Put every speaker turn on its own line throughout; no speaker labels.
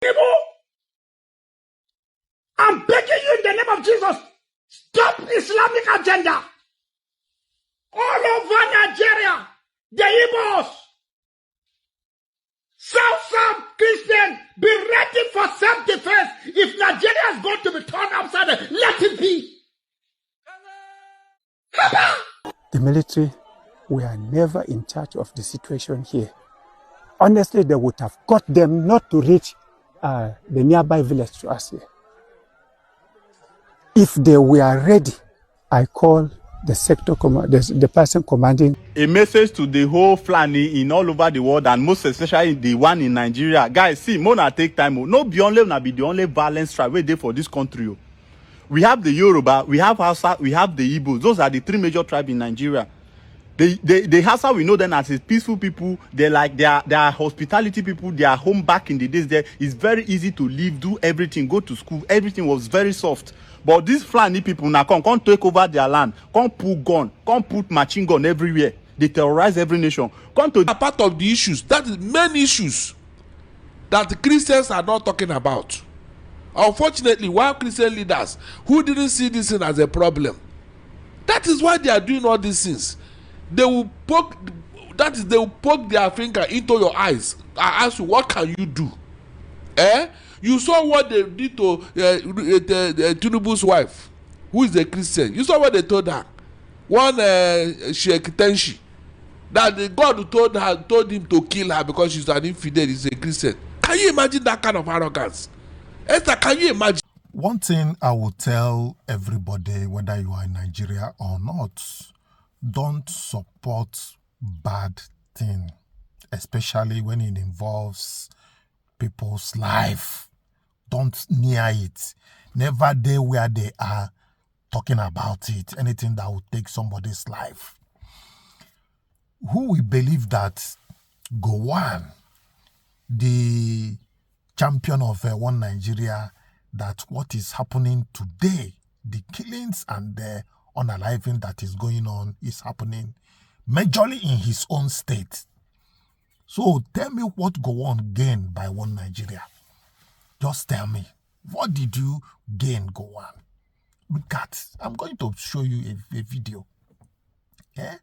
Igbo, I'm begging you in the name of Jesus, stop Islamic agenda. All over Nigeria, the Igbos, South Christian, be ready for self-defense. If Nigeria is going to be turned upside down, let it be.
The military were never in charge of the situation here. Honestly, they would have got them not to reach the nearby village to us here. If they were ready, I call the sector the person commanding.
A message to the whole Fulani in all over the world, and most especially the one in Nigeria. Guys, see, Mona take time. No be only na be the only violence tribe wey dey for this country. We have the Yoruba, we have Hausa, we have the Igbos. Those are the three major tribes in Nigeria. The Hausa, we know them as a peaceful people. They're like they are hospitality people. They are home back in the days. There, it's very easy to live, do everything, go to school. Everything was very soft. But these Fulani people now come take over their land, come put gun, come put machine gun everywhere. They terrorize every nation. Come to
part of the issues, that is main issues that the Christians are not talking about. Unfortunately, while Christian leaders who didn't see this thing as a problem, that is why they are doing all these things. They will poke, they will poke their finger into your eyes and ask you, what can you do? You saw what they did to Tinubu's wife, who is a Christian. You saw what they told her. One Sheikh Tenshi, that the God told him to kill her because she's an infidel, he's a Christian. Can you imagine that kind of arrogance? Esther, can you imagine?
One thing I will tell everybody, whether you are in Nigeria or not, don't support bad thing, especially when it involves people's life. Don't near it. Never there where they are talking about it. Anything that will take somebody's life. Who will believe that Gowon, the champion of One Nigeria, that what is happening today, the killings and the unaliving that is going on is happening majorly in his own state. So tell me what Gowon gained by One Nigeria. Just tell me, what did you gain, Gowon? Look at, I'm going to show you a video. Yeah?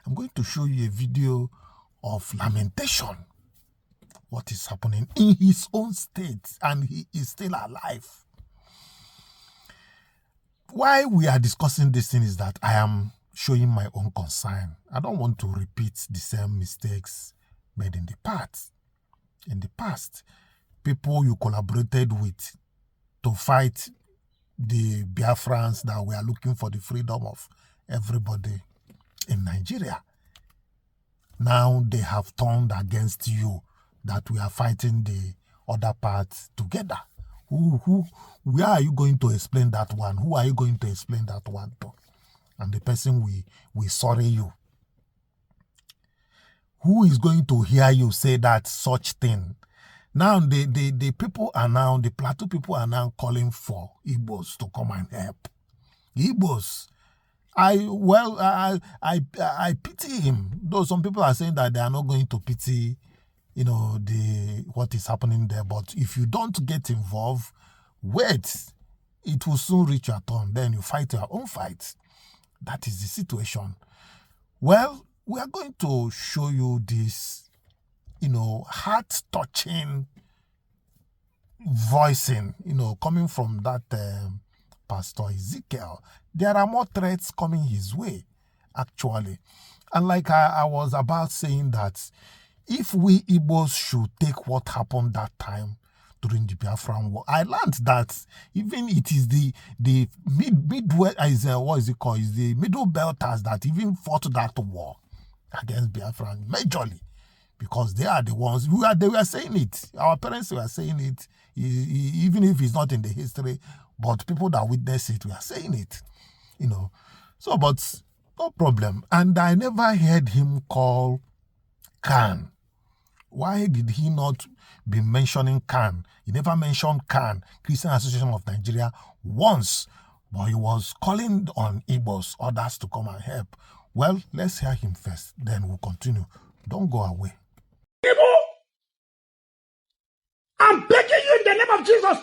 I'm going to show you a video of lamentation. What is happening in his own state, and he is still alive. Why we are discussing this thing is that I am showing my own concern. I don't want to repeat the same mistakes made in the past. In the past, people you collaborated with to fight the Biafrans that were looking for the freedom of everybody in Nigeria. Now they have turned against you, that we are fighting the other parts together. Where are you going to explain that one? Who are you going to explain that one to? And the person we sorry you. Who is going to hear you say that such thing? Now the people are now, the Plateau people are now calling for Igbos to come and help. Igbos. I pity him. Though some people are saying that they are not going to pity, what is happening there. But if you don't get involved, wait, it will soon reach your turn. Then you fight your own fight. That is the situation. Well, we are going to show you this, heart-touching voicing, coming from that Pastor Ezekiel. There are more threats coming his way, actually. And like I was about saying that, if we Igbos should take what happened that time during the Biafran War, I learned that even it is the midway, what is it called? Is the middle belters that even fought that war against Biafran majorly, because they are the ones they were saying it. Our parents were saying it, even if it's not in the history, but people that witness it were saying it, So, but no problem. And I never heard him call Khan. Why did he not be mentioning Khan? He never mentioned Khan, Christian Association of Nigeria, once, but he was calling on Igbos, others to come and help. Well, let's hear him first, then we'll continue. Don't go away.
I'm begging you in the name name of Jesus,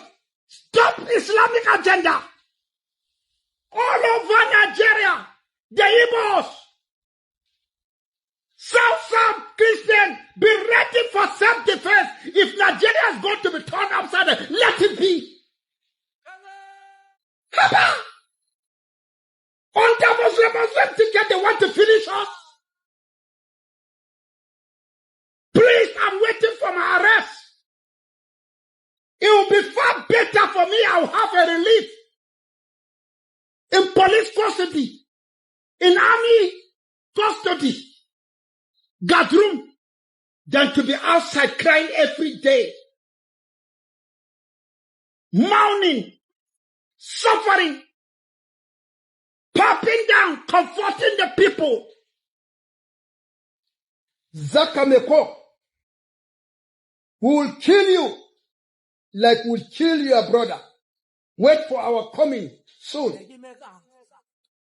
stop Islamic agenda. All over Nigeria, the Igbos, South Christian, be ready for self-defense. If Nigeria is going to be turned upside down, let it be. Under Muslim ticket, they want to finish us. Please, I'm waiting for my arrest. It will be far better for me. I will have a relief in police custody, in army custody, guard room, than to be outside crying every day, mourning, suffering, popping down, comforting the people. Zakameko, we will kill you like we'll kill your brother. Wait for our coming soon.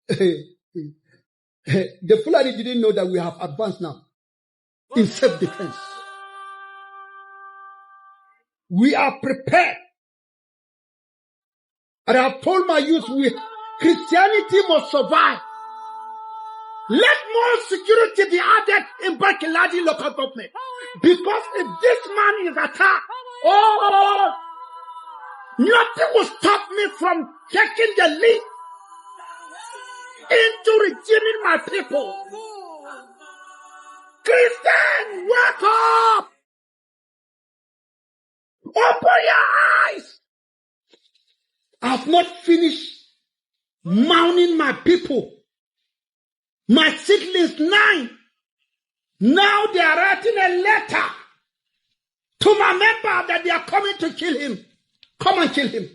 The Fulani didn't know that we have advanced now in self-defense. We are prepared. And I have told my youth, Christianity must survive. Let more security be added in Bakiladi local government. Because if this man is attacked, nothing will stop me from taking the lead into redeeming my people. Christian, wake up! Open your eyes! I have not finished mourning my people. My siblings 9. Now they are writing a letter to my member that they are coming to kill him. Come and kill him.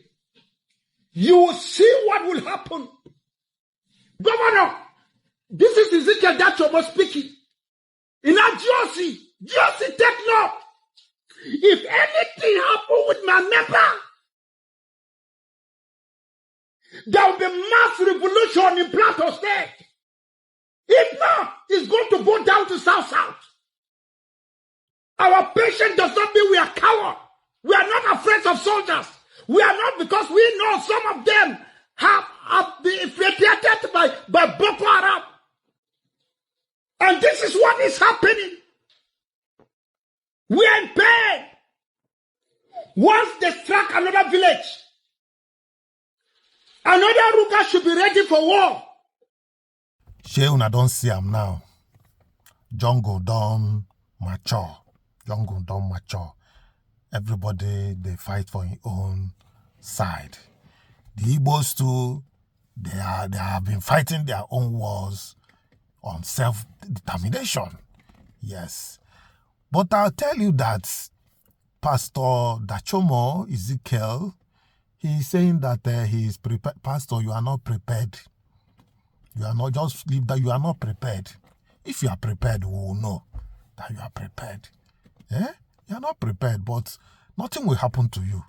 You will see what will happen. Governor, this is Ezekiel Dachomo speaking. In our Jersey, take note. If anything happens with my member, there will be mass revolution in Plateau State. If not, it's going to go down to South. Our patience does not mean we are cowards. We are not afraid of soldiers. We are not, because we know some of them have been infiltrated by Boko Haram. And this is what is happening. We are in pain. Once they strike another village, another Ruga should be ready for war.
Sheuna don't see him now. Jungle don't mature. Jungle don't mature. Everybody, they fight for their own side. The Igbos too, they have been fighting their own wars on self-determination. Yes. But I'll tell you that Pastor Dachomo Ezekiel, he's saying that he is prepared. Pastor, you are not prepared. You are not, just leave that you are not prepared. If you are prepared, we will know that you are prepared. You are not prepared, but nothing will happen to you.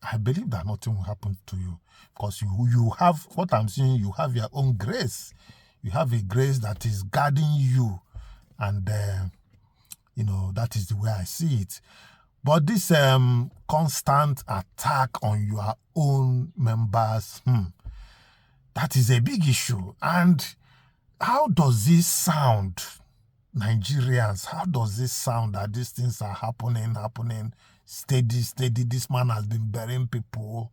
I believe that nothing will happen to you. Because you have, what I'm saying, you have your own grace. You have a grace that is guarding you. And, that is the way I see it. But this constant attack on your own members, that is a big issue. And how does this sound, Nigerians? How does this sound that these things are happening, steady? This man has been burying people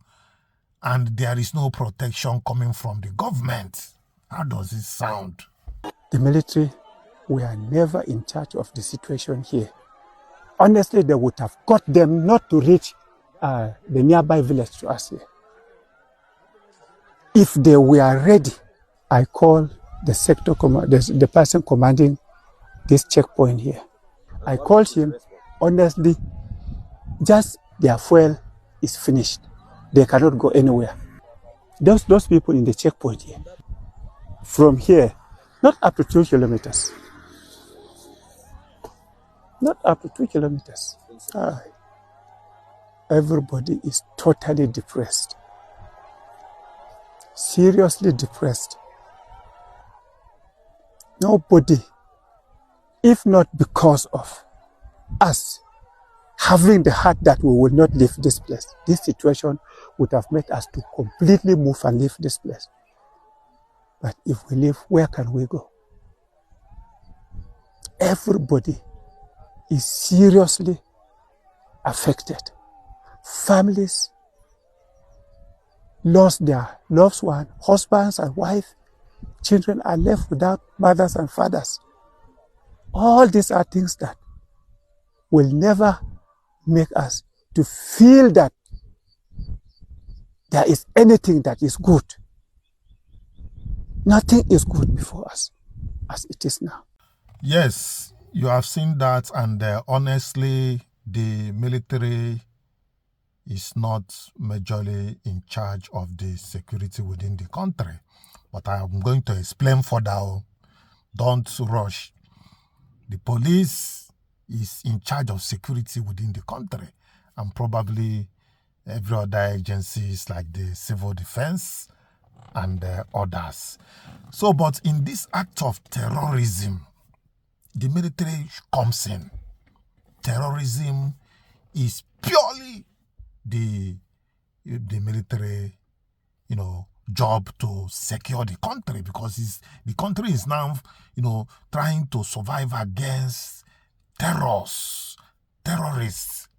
and there is no protection coming from the government. How does it sound?
The military were never in charge of the situation here. Honestly, they would have got them not to reach the nearby village to us here. If they were ready, I call the sector the person commanding this checkpoint here. I called him. Honestly, just their fuel is finished. They cannot go anywhere. Those people in the checkpoint here, from here, not up to 2 kilometers. Not up to 2 kilometers. Everybody is totally depressed. Seriously depressed. Nobody, if not because of us, having the heart that we will not leave this place. This situation would have made us to completely move and leave this place. But if we leave, where can we go? Everybody is seriously affected. Families lost their loved one, husbands and wives. Children are left without mothers and fathers. All these are things that will never make us to feel that there is anything that is good. Nothing is good before us as it is now.
Yes, you have seen that, and honestly, the military is not majorly in charge of the security within the country. But I am going to explain further. Don't rush. The police is in charge of security within the country, and probably every other agencies like the civil defense and others. So, but in this act of terrorism, the military comes in. Terrorism is purely the military, job to secure the country, because the country is now, trying to survive against terrorists.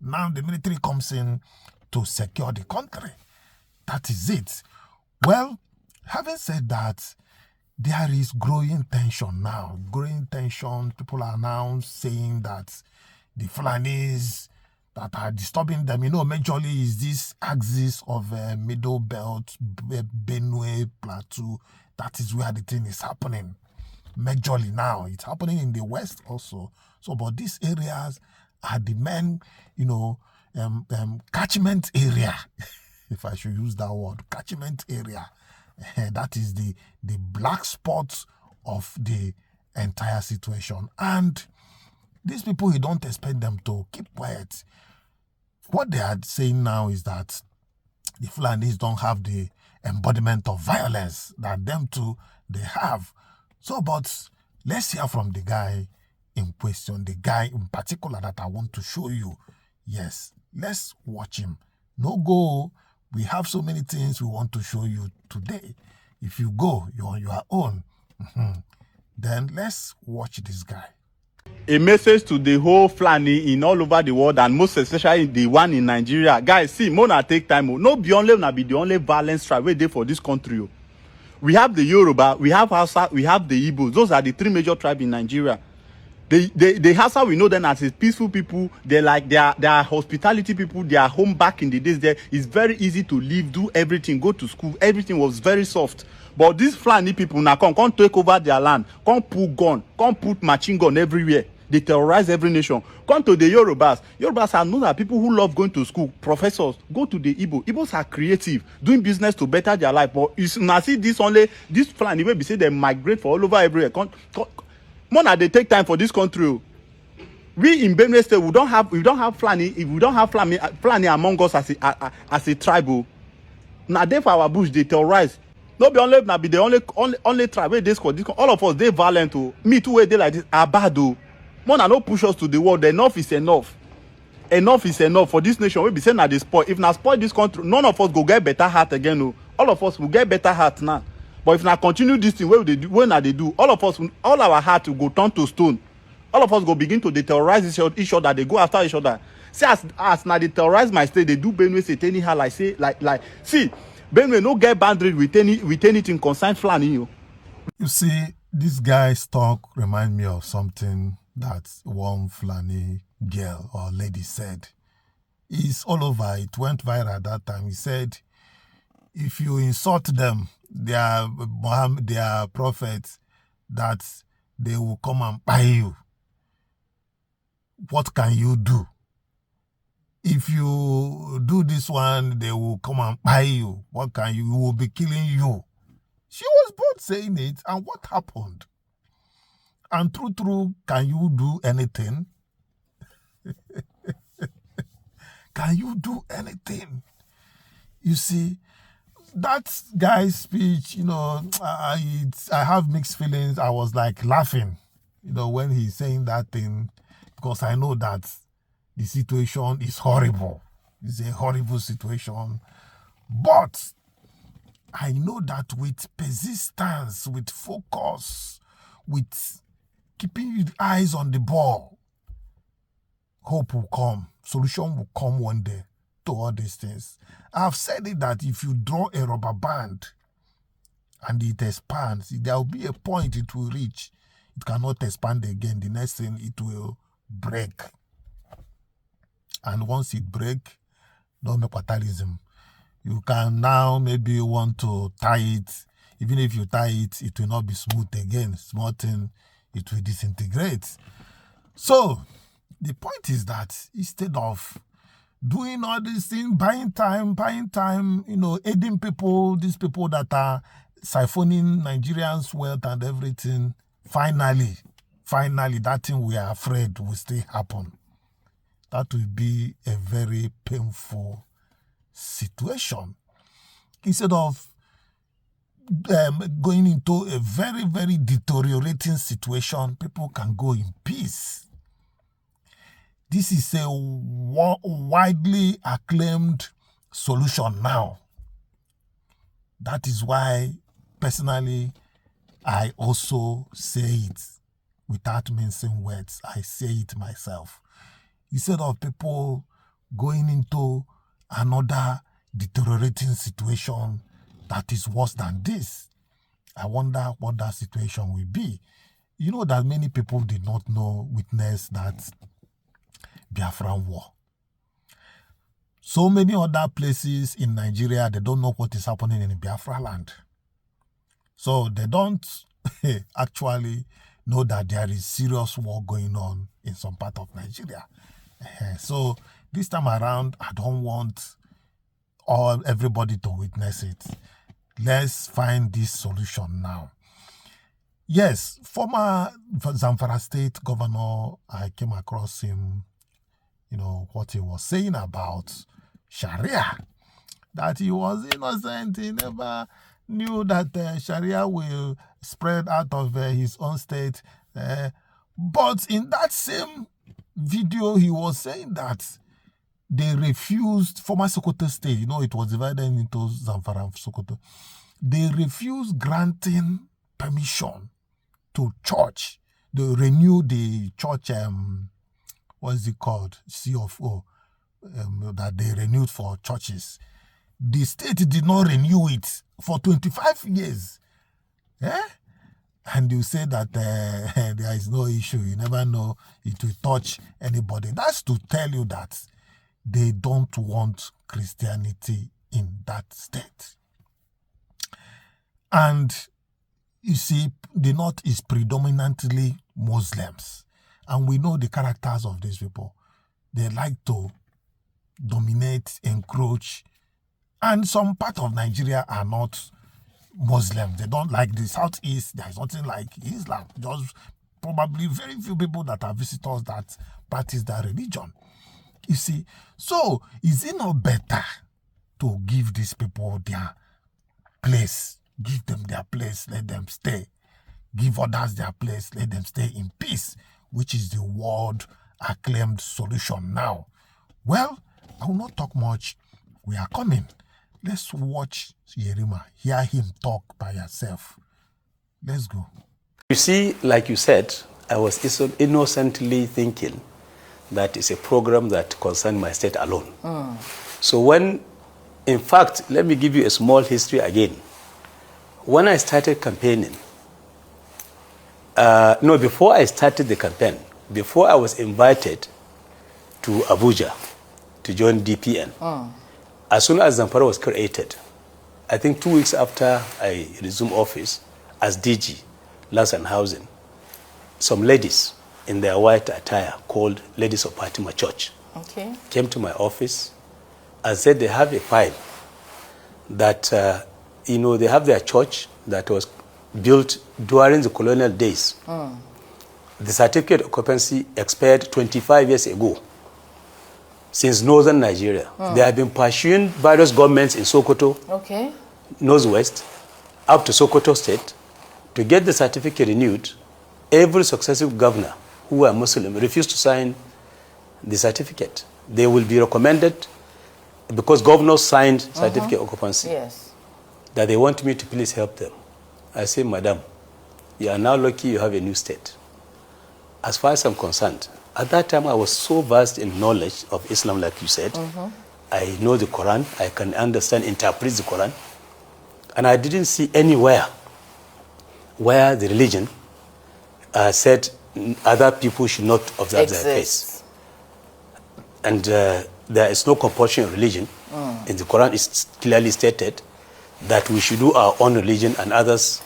Now the military comes in to secure the country. That is it. Well, having said that, there is growing tension now. People are now saying that the Fulanis that are disturbing them, majorly is this axis of Middle Belt, Benue, Plateau. That is where the thing is happening. Majorly now. It's happening in the West also. So, but these areas are the main, catchment area, if I should use that word, catchment area. That is the black spot of the entire situation. And these people, you don't expect them to keep quiet. What they are saying now is that the Fulanis don't have the embodiment of violence that them too, they have. So, but let's hear from the guy in question, the guy in particular that I want to show you. Yes, let's watch him. No go. We have so many things we want to show you today. If you go, you're on your own. Then let's watch this guy.
A message to the whole Fulani in all over the world, and most especially the one in Nigeria. Guys, see, Mona take time. No be only na be the only violence tribe wey dey for this country. We have the Yoruba, we have Hausa, we have the Igbos. Those are the three major tribes in Nigeria. The Hausa, we know them as a peaceful people. They are hospitality people. They are home back in the days. There, it's very easy to live, do everything, go to school. Everything was very soft. But these Fulani people now come take over their land, come put gun, come put machine gun everywhere. They terrorize every nation. Come to the Yorubas. Yorubas are known as people who love going to school. Professors, go to the Igbo. Igbos are creative, doing business to better their life. But you now see this Fulani way, we say they migrate for all over everywhere. More than they take time for this country. We in Benue State, we don't have Fulani. If we don't have Fulani among us as a tribe, now they for our bush they terrorize. No be only now be the only tribe where this all of us they violent. Me too where they like this are bad. More than no push us to the world. Enough is enough. Enough is enough for this nation. We be saying that they spoil. If not spoil this country, none of us go get better heart again. All of us will get better heart now. But if not continue this thing, what they do, all of us, all our heart will go turn to stone. All of us go begin to terrorize each other. They go after each other. See, as now they terrorize my state, they do Benue State anyhow. See, Benue no get boundary with anything concerned Fulani.
You see, this guy's talk remind me of something that one Fulani girl or lady said. It's all over. It went viral at that time. He said, if you insult them, their prophets, that they will come and buy you. What can you do? If you do this one, they will come and buy you. What can you? We will be killing you. She was both saying it, and what happened? And true, can you do anything? Can you do anything? You see, that guy's speech, I have mixed feelings. I was like laughing, when he's saying that thing, because I know that the situation is horrible. It's a horrible situation. But I know that with persistence, with focus, with keeping your eyes on the ball, hope will come. Solution will come one day to all these things. I've said it that if you draw a rubber band and it expands, there will be a point it will reach. It cannot expand again. The next thing, it will break. And once it breaks, no more fatalism. You can now maybe want to tie it. Even if you tie it, it will not be smooth again. Small thing, it will disintegrate. So, the point is that instead of doing all these things, buying time, aiding people, these people that are siphoning Nigerians' wealth and everything, finally, that thing we are afraid will still happen. That will be a very painful situation. Instead of going into a very, very deteriorating situation, people can go in peace. This is a widely acclaimed solution now. That is why, personally, I also say it without mincing words. I say it myself. Instead of people going into another deteriorating situation that is worse than this, I wonder what that situation will be. You know that many people did not witness that Biafra war. So many other places in Nigeria, they don't know what is happening in Biafra land. So they don't actually know that there is serious war going on in some part of Nigeria. So this time around, I don't want everybody to witness it. Let's find this solution now. Yes, former Zamfara State Governor, I came across him, what he was saying about Sharia, that he was innocent. He never knew that Sharia will spread out of his own state. But in that same video, he was saying that they refused, former Sokoto state, it was divided into Zamfara and Sokoto. They refused granting permission to church. They renewed the church, what's it called? CFO, that they renewed for churches. The state did not renew it for 25 years. And you say that there is no issue. You never know it will touch anybody. That's to tell you that they don't want Christianity in that state. And you see, the North is predominantly Muslims. And we know the characters of these people. They like to dominate, encroach. And some part of Nigeria are not Muslims. They don't like the Southeast. There is nothing like Islam. Just probably very few people that are visitors that practice that religion. You see, so is it not better to give these people their place? Give them their place, let them stay. Give others their place, let them stay in peace, which is the world-acclaimed solution now. Well, I will not talk much. We are coming. Let's watch Yerima. Hear him talk by yourself. Let's go.
You see, like you said, I was innocently thinking that it's a program that concerned my state alone. So when, in fact, let me give you a small history again. When I started campaigning, before I started the campaign, before I was invited to Abuja to join DPN, as soon as Zamfara was created, I think 2 weeks after I resumed office as DG, Lands and Housing, some ladies in their white attire called Ladies of Fatima Church came to my office and said they have a file that, they have their church that was built during the colonial days. The certificate of occupancy expired 25 years ago. Since northern Nigeria, they have been pursuing various governments in Sokoto, Northwest, up to Sokoto State, to get the certificate renewed. Every successive governor who were Muslim refused to sign the certificate. They will be recommended because governors signed certificate occupancy.
Yes.
That they want me to please help them. I say, Madam, you are now lucky you have a new state. As far as I'm concerned, at that time I was so vast in knowledge of Islam, like you said. I know the Quran, I can understand, interpret the Quran. And I didn't see anywhere where the religion said other people should not observe their faith. And there is no compulsion in religion. In the Quran, it's clearly stated that we should do our own religion and others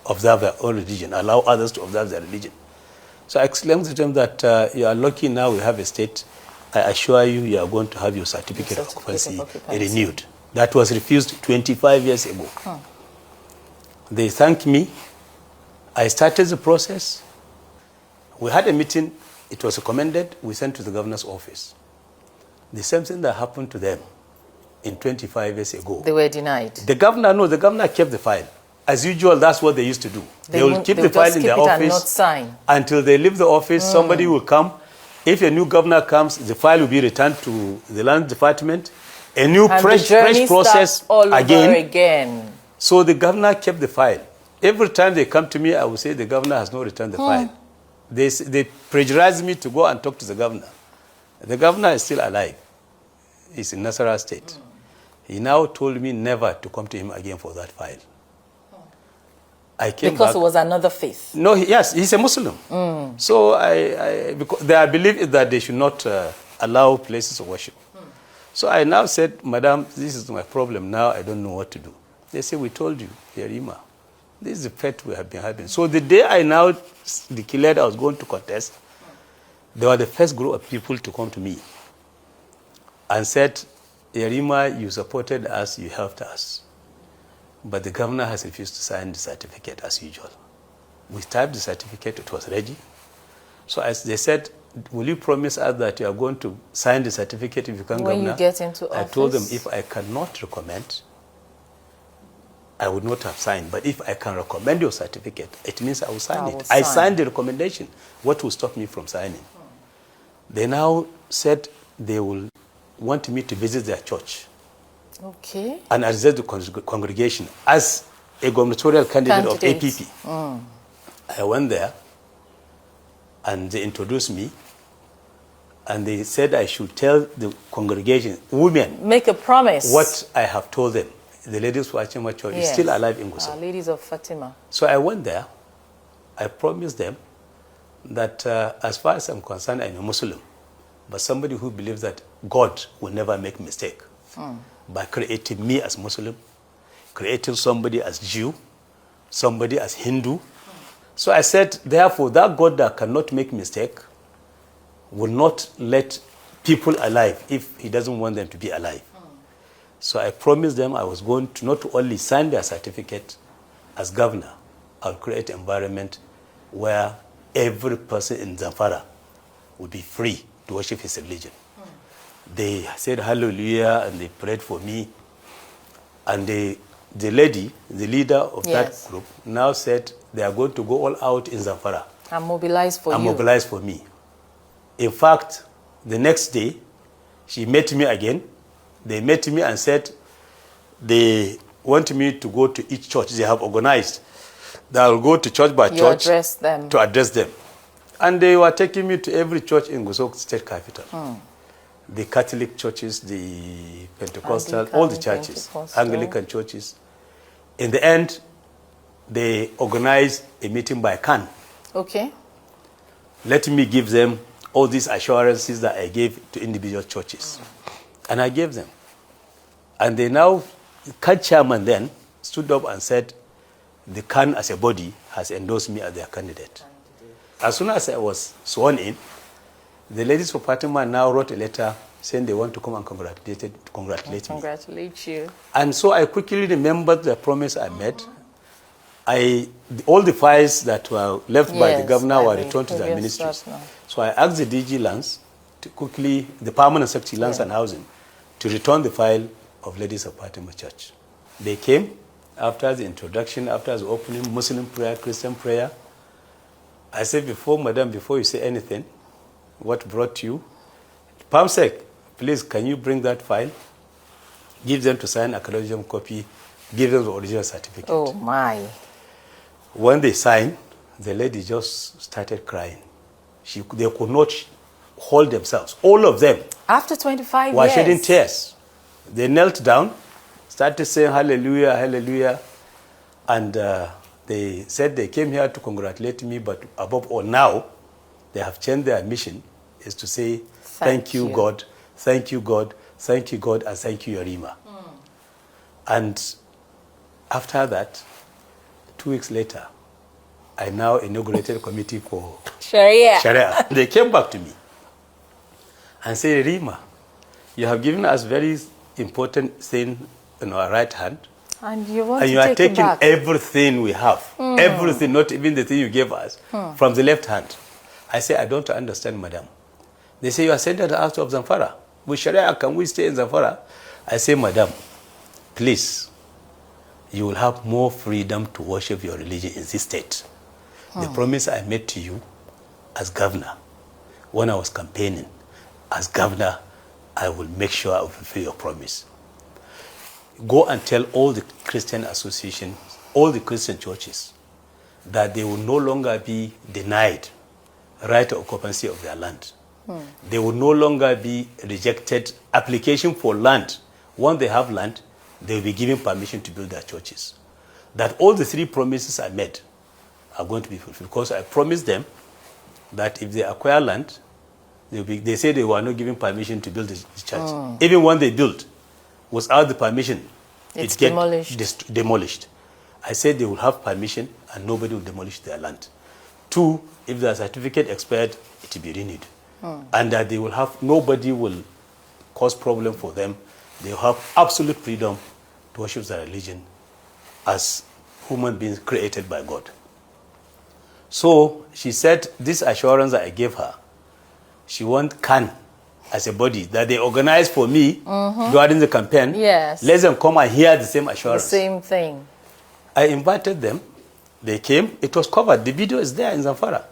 observe their own religion, allow others to observe their religion. So I explained to them that you are lucky now we have a state. I assure you, you are going to have your certificate of occupancy renewed. That was refused 25 years ago. They thanked me. I started the process. We had a meeting. It was recommended. We sent to the governor's office. The same thing that happened to them in 25 years ago.
They were denied.
The governor kept the file. As usual, that's what they used to do. They will keep the file in their office
and not sign.
Until they leave the office. Somebody will come. If a new governor comes, the file will be returned to the land department. A new fresh process
all over again.
So the governor kept the file. Every time they come to me, I will say the governor has not returned the file. They pressurized me to go and talk to the governor. The governor is still alive. He's in Nasarawa State. He now told me never to come to him again for that file. I came
because
back.
It was another faith.
No, yes, he's a Muslim. So because their belief is that they should not allow places of worship. So I now said, Madam, this is my problem now. I don't know what to do. They say, we told you, Yerima. This is the fate we have been having. So the day I now declared I was going to contest, they were the first group of people to come to me and said, Yerima, you supported us, you helped us. But the governor has refused to sign the certificate as usual. We typed the certificate, it was ready. So as they said, will you promise us that you are going to sign the certificate if you become governor?
When you get into office?
I told them if I cannot recommend, I would not have signed. But if I can recommend your certificate, it means I will sign it. I signed the recommendation. What will stop me from signing? They now said they will want me to visit their church.
Okay.
And address the congregation as a gubernatorial candidate of APP. I went there and they introduced me and they said I should tell the congregation, women,
make a promise.
What I have told them. The ladies of Fatima Church is still alive in Gusau.
Ladies of Fatima.
So I went there. I promised them that as far as I'm concerned, I'm a Muslim, but somebody who believes that God will never make a mistake. By creating me as Muslim, creating somebody as Jew, somebody as Hindu. So I said, therefore, that God that cannot make mistake will not let people alive if he doesn't want them to be alive. So I promised them I was going to not only sign their certificate as governor, I'll create an environment where every person in Zamfara will be free to worship his religion. They said hallelujah and they prayed for me. And the lady, the leader of that group, now said they are going to go all out in Zamfara.
And mobilize for you.
And mobilize for me. In fact, the next day, she met me again. They met me and said they want me to go to each church. They have organized. They will go to church by church to address them. And they were taking me to every church in Gusau state capital. The Catholic churches, the Pentecostal, all the churches, Anglican churches. In the end, they organized a meeting by CAN.
Okay.
Let me give them all these assurances that I gave to individual churches. And I gave them. And they now, the CAN chairman then stood up and said, the CAN as a body has endorsed me as their candidate. As soon as I was sworn in, the ladies of Fatima now wrote a letter saying they want to come and congratulate me.
Congratulate you.
And so I quickly remembered the promise I made. All the files that were left by the governor were returned to the ministries. So I asked the DG Lands to quickly, the Permanent Secretary Lands and Housing, to return the file of Ladies of Fatima Church. They came after the introduction, after the opening, Muslim prayer, Christian prayer. I said, Madam, before you say anything, what brought you? PAMSEC, please, can you bring that file? Give them to sign a acknowledgement copy, give them the original certificate.
Oh, my.
When they signed, the lady just started crying. They could not hold themselves. All of them
After 25
were
years.
shedding tears. They knelt down, started saying hallelujah, hallelujah. And they said they came here to congratulate me, but above all now, they have changed their mission, is to say, thank you, God, thank you, God, thank you, God, and thank you, Yorima. And after that, 2 weeks later, I now inaugurated a committee for Sharia. They came back to me and said, Rima, you have given us very important thing in our right hand,
and you want
and you
to
are
take
taking
it back.
everything we have, everything, not even the thing you gave us, from the left hand. I say, I don't understand, madam. They say, you are sending us out of Zamfara. With Sharia, can we stay in Zamfara? I say, madam, please, you will have more freedom to worship your religion in this state. The promise I made to you as governor, when I was campaigning, as governor, I will make sure I will fulfill your promise. Go and tell all the Christian associations, all the Christian churches, that they will no longer be denied right of occupancy of their land. They will no longer be rejected application for land. Once they have land, they will be given permission to build their churches. That all the 3 promises I made are going to be fulfilled, because I promised them that if they acquire land, they say they were not given permission to build the church. Even when they build, without the permission,
It's
it gets demolished. I said they will have permission and nobody will demolish their land. 2, if their certificate expired, it will be renewed. And that they will have, nobody will cause problem for them. They will have absolute freedom to worship their religion as human beings created by God. So she said this assurance that I gave her, she won't can as a body that they organized for me during the campaign.
Yes.
Let them come and hear the same assurance.
The same thing.
I invited them. They came. It was covered. The video is there in Zamfara.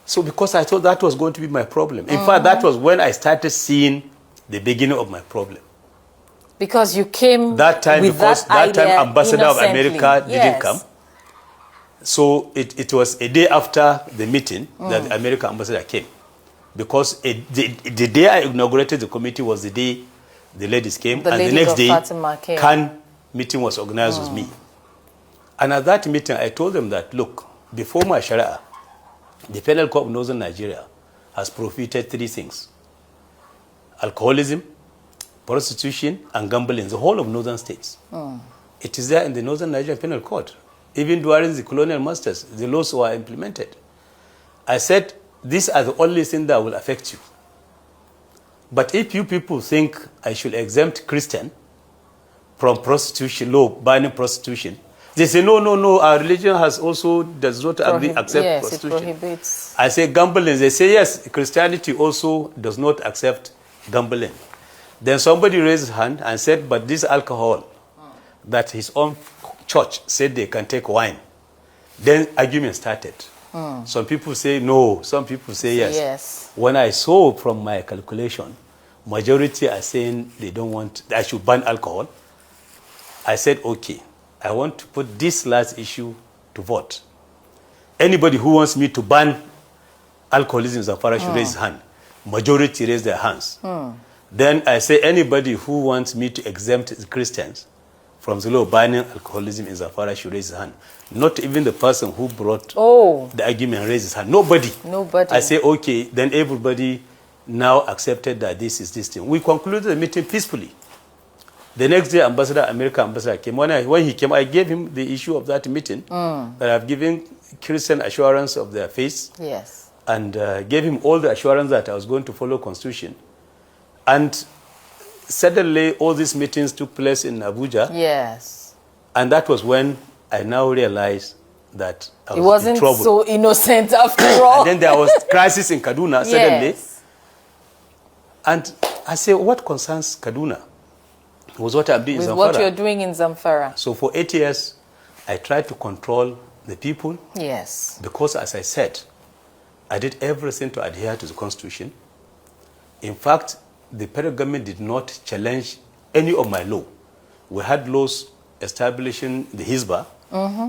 So because I thought that was going to be my problem. In fact, that was when I started seeing the beginning of my problem.
Because you came
that time,
with
because that time Ambassador of America didn't come. So it was a day after the meeting that the American ambassador came. Because the day I inaugurated the committee was the day the ladies came. And the next day, Khan meeting was organized with me. And at that meeting, I told them that, look, before my Sharia, the Penal Code of Northern Nigeria has prohibited 3 things: alcoholism, prostitution, and gambling in the whole of northern states. It is there in the Northern Nigerian Penal Code. Even during the colonial masters, the laws were implemented. I said, these are the only things that will affect you. But if you people think I should exempt Christian from prostitution, law banning prostitution, they say, no, our religion does not accept prostitution.
It prohibits.
I say gambling. They say, yes, Christianity also does not accept gambling. Then somebody raised his hand and said, but this alcohol, that his own church said they can take wine. Then argument started. Some people say no, some people say yes. When I saw from my calculation, majority are saying they don't want, I should ban alcohol, I said, okay, I want to put this last issue to vote. Anybody who wants me to ban alcoholism in Zamfara should raise his hand. Majority raise their hands. Then I say anybody who wants me to exempt the Christians from the law banning alcoholism in Zamfara should raise his hand. Not even the person who brought the argument raised his hand. Nobody. I say, okay, then everybody now accepted that this is this thing. We concluded the meeting peacefully. The next day, American ambassador came. When he came, I gave him the issue of that meeting, that I've given Christian assurance of their faith.
Yes.
And gave him all the assurance that I was going to follow Constitution. And suddenly, all these meetings took place in Abuja.
Yes.
And that was when I now realized that I was
it wasn't
in trouble.
So innocent after all.
And then there was crisis in Kaduna suddenly. And I say, what concerns Kaduna was what I'm doing in Zamfara.
What you're doing in Zamfara.
So for 8 years, I tried to control the people.
Yes.
Because as I said, I did everything to adhere to the Constitution. In fact, the federal government did not challenge any of my law. We had laws establishing the Hizbah,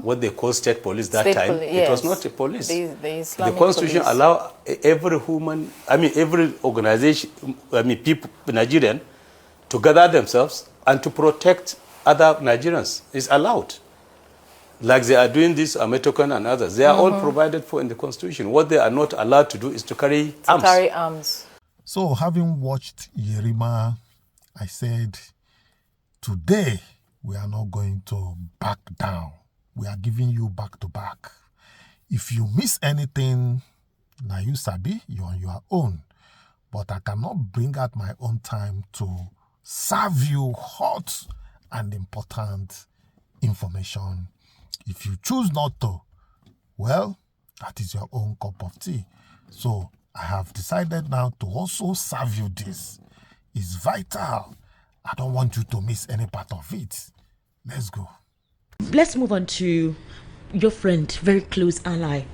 what they call state police that
State
time.
yes.
It was not a police.
The Islamic
Constitution
police.
allow every every organization, people, Nigerian, to gather themselves and to protect other Nigerians. It's allowed. Like they are doing this, Ametokan and others. They are all provided for in the Constitution. What they are not allowed to do is to carry arms.
So, having watched Yerima, I said, today we are not going to back down. We are giving you back to back. If you miss anything, now you sabi, you're on your own. But I cannot bring out my own time to serve you hot and important information. If you choose not to, well, that is your own cup of tea. So I have decided now to also serve you this. It's vital. I don't want you to miss any part of it. Let's go.
Let's move on to your friend, very close ally,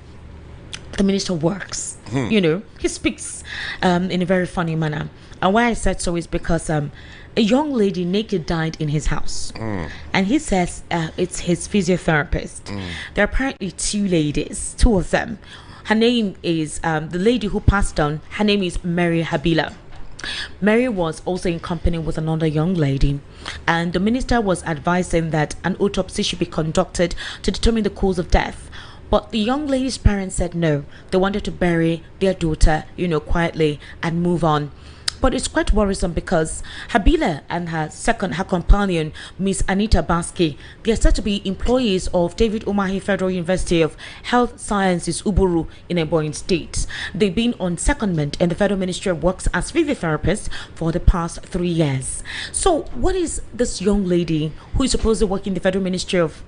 the Minister of Works. You know, he speaks in a very funny manner. And why I said so is because a young lady naked died in his house. And he says it's his physiotherapist. There are apparently two of them. Her name is, the lady who passed on, her name is Mary Habila. Mary was also in company with another young lady, and the minister was advising that an autopsy should be conducted to determine the cause of death. But the young lady's parents said no. They wanted to bury their daughter, quietly and move on. But it's quite worrisome because Habila and her companion, Miss Anita Baski, they are said to be employees of David Umahi Federal University of Health Sciences, Uburu, in Ebonyi State. They've been on secondment in the Federal Ministry of Works as physiotherapists for the past 3 years. So what is this young lady who is supposed to work in the Federal Ministry of,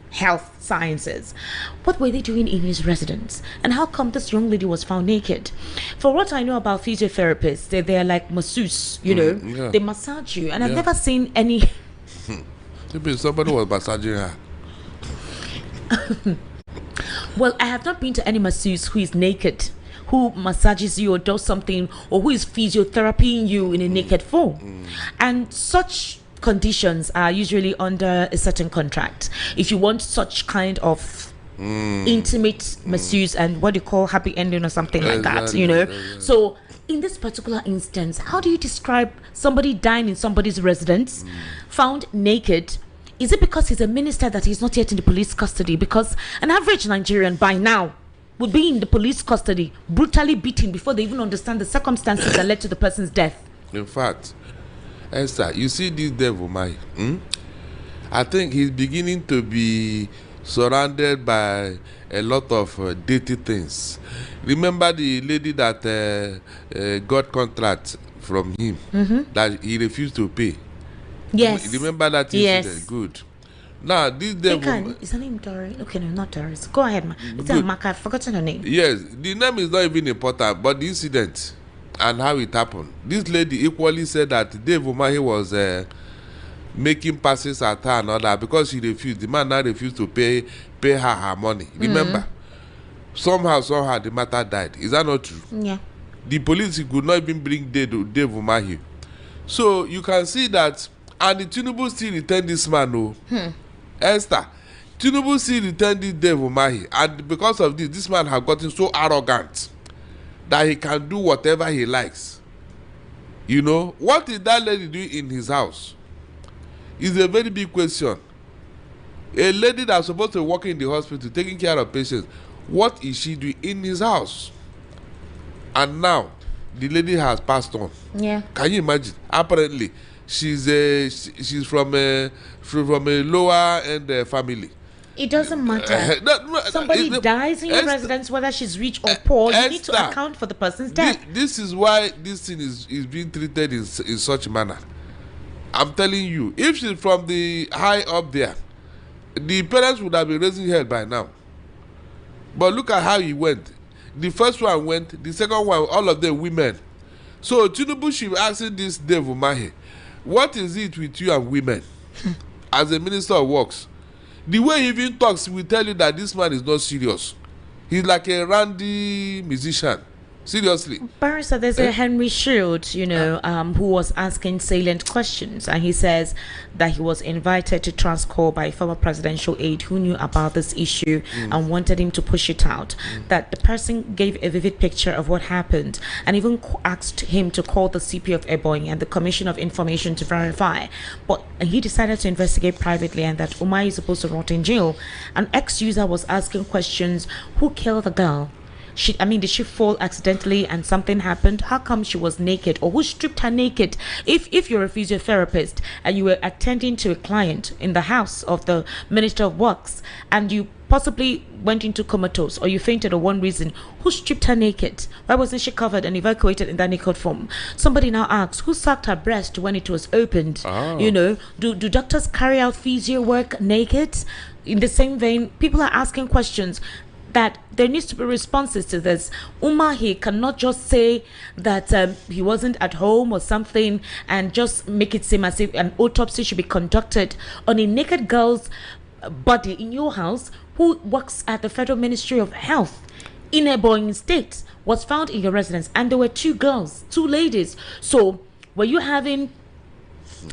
Health Sciences? What were they doing in his residence? And how come this young lady was found naked? For what I know about physiotherapists, they're like masseuse, they massage you. And I've never seen any...
Maybe somebody was massaging her.
Well, I have not been to any masseuse who is naked, who massages you or does something, or who is physiotherapying you in a naked form. And such conditions are usually under a certain contract. If you want such kind of intimate masseuse and what you call happy ending or something like that, So in this particular instance, how do you describe somebody dying in somebody's residence, found naked? Is it because he's a minister that he's not yet in the police custody? Because an average Nigerian by now would be in the police custody, brutally beaten before they even understand the circumstances that led to the person's death.
In fact, Esther, you see this devil, I think he's beginning to be surrounded by a lot of dirty things. Remember the lady that got contract from him that he refused to pay?
Yes.
Remember that incident? Yes. Good. Now, this devil...
Is her name Doris? Okay, no, not Doris. Go ahead, ma. It's Amaka. I've forgotten her name.
Yes, the name is not even important, but the incident and how it happened. This lady equally said that Dave Umahi was making passes at her and all that because she refused. The man now refused to pay her money. Remember? Somehow, the matter died. Is that not true?
Yeah.
The police could not even bring Dave Umahi. So you can see that, and the Tinubu still returned this man. Esther, Tinubu still returned this Dave Umahi, and because of this man has gotten so arrogant that he can do whatever he likes. What did that lady do in his house? Is a very big question. A lady that's supposed to work in the hospital, taking care of patients, what is she doing in his house? And now, the lady has passed on.
Yeah.
Can you imagine? Apparently, she's from a lower end family.
It doesn't matter. Somebody dies in your residence, whether she's rich or poor, you need to account for the person's death.
This is why this thing is being treated in such a manner. I'm telling you, if she's from the high up there, the parents would have been raising hell by now. But look at how he went. The first one went, the second one, all of them women. So Tinubu should be asking this Dave Umahi, what is it with you and women as a minister of works? The way he even talks will tell you that this man is not serious. He's like a randy musician. Seriously.
Barrister, there's a Henry Shield, who was asking salient questions, and he says that he was invited to Transcorp by a former presidential aide who knew about this issue and wanted him to push it out. That the person gave a vivid picture of what happened and even asked him to call the CP of Ebonyi and the Commission of Information to verify. But he decided to investigate privately, and that Umar is supposed to rot in jail. An ex-user was asking questions: who killed the girl? Did she fall accidentally and something happened? How come she was naked? Or who stripped her naked? If you're a physiotherapist and you were attending to a client in the house of the Minister of Works and you possibly went into comatose or you fainted for one reason, who stripped her naked? Why wasn't she covered and evacuated in that naked form? Somebody now asks, who sucked her breast when it was opened? Do doctors carry out physio work naked? In the same vein, people are asking questions that there needs to be responses to this. He cannot just say that he wasn't at home or something and just make it seem as if an autopsy should be conducted on a naked girl's body in your house who works at the Federal Ministry of Health in Ebonyi State, was found in your residence, and there were two ladies. So were you having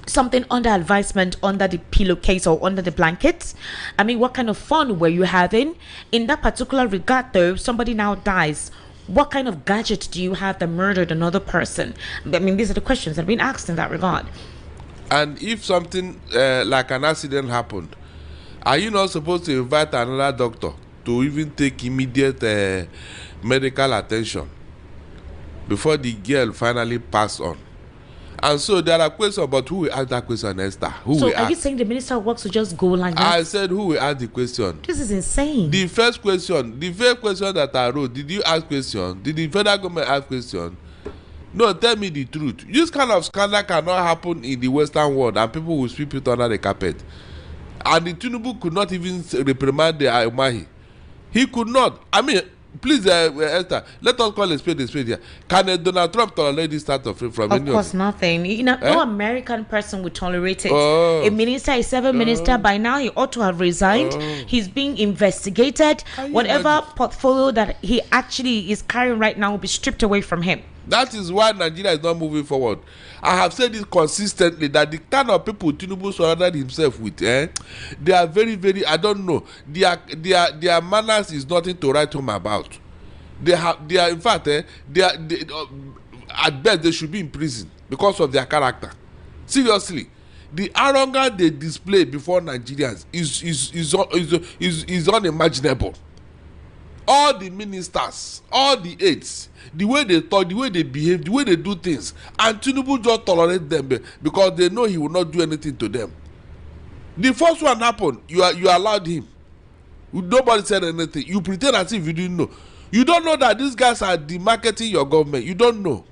something under advisement under the pillowcase or under the blankets? What kind of fun were you having? In that particular regard, though, somebody now dies. What kind of gadget do you have that murdered another person? These are the questions that have been asked in that regard.
And if something like an accident happened, are you not supposed to invite another doctor to even take immediate medical attention before the girl finally passed on? And so there are questions, but who will ask that question, Esther?
Are you saying the Minister of Works will just go like that?
I said, who will ask the question?
This is insane.
The first question that I wrote, did you ask question? Did the federal government ask question? No, tell me the truth. This kind of scandal cannot happen in the Western world, and people will sweep it under the carpet. And the Tinubu could not even reprimand the Umahi. He could not. Please, Esther, let us call a spade here. Can Donald Trump tolerate this type of from any of
course, nothing. No American person would tolerate it. A minister is seven minister. By now, he ought to have resigned. He's being investigated. Whatever portfolio that he actually is carrying right now will be stripped away from him.
That is why Nigeria is not moving forward. I have said this consistently, that the kind of people Tinubu surrounded himself with, they are very, very, I don't know, their manners is nothing to write home about. They are in fact, at best they should be in prison because of their character. Seriously, the arrogance they display before Nigerians is unimaginable. All the ministers, all the aides, the way they talk, the way they behave, the way they do things, and Tinubu just tolerate them because they know he will not do anything to them. The first one happened, you allowed him. Nobody said anything. You pretend as if you didn't know. You don't know that these guys are demarketing your government. You don't know.